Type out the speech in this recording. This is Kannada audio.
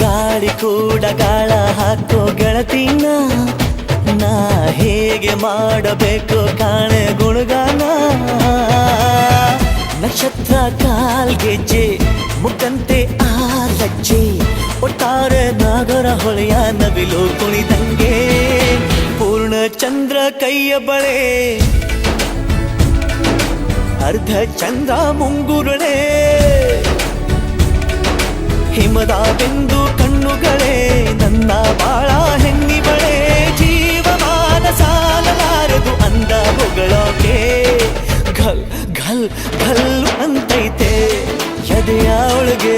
ಗಾಳಿ ಕೂಡ ಗಾಳ ಹಾಕೋ ಗೆಳತಿನ ನಾ ಹೇಗೆ ಮಾಡಬೇಕು ಕಾಣೆ ಗುಣಗಾನ ನಕ್ಷತ್ರ ಕಾಲ್ಗೆಜ್ಜೆ ಮುಖಂತೆ ಆ ಲಜ್ಜೆ ಒಟ್ಟಾರೆ ನಾಗರ ಹೊಳೆಯ ನವಿಲು ಕುಣಿದಂಗೆ ಪೂರ್ಣ ಚಂದ್ರ ಕೈಯ ಬಳೆ ಅರ್ಧ ಚಂದ್ರ ಮುಂಗುರುಳೆ ಹಿಮದ ಬೆಂದು ಕಣ್ಣುಗಳೇ ನನ್ನ ಬಾಳ ಹೆಣ್ಣಿ ಬಳೆ ಜೀವಮಾನ ಸಾಲಲಾರದು ಅಂದ ಹೊಗಳೋಕೆ ಘಲ್ ಘಲ್ ಘಲ್ ಅಂತೈತೆ ಎದೆಯ ಒಳಗೆ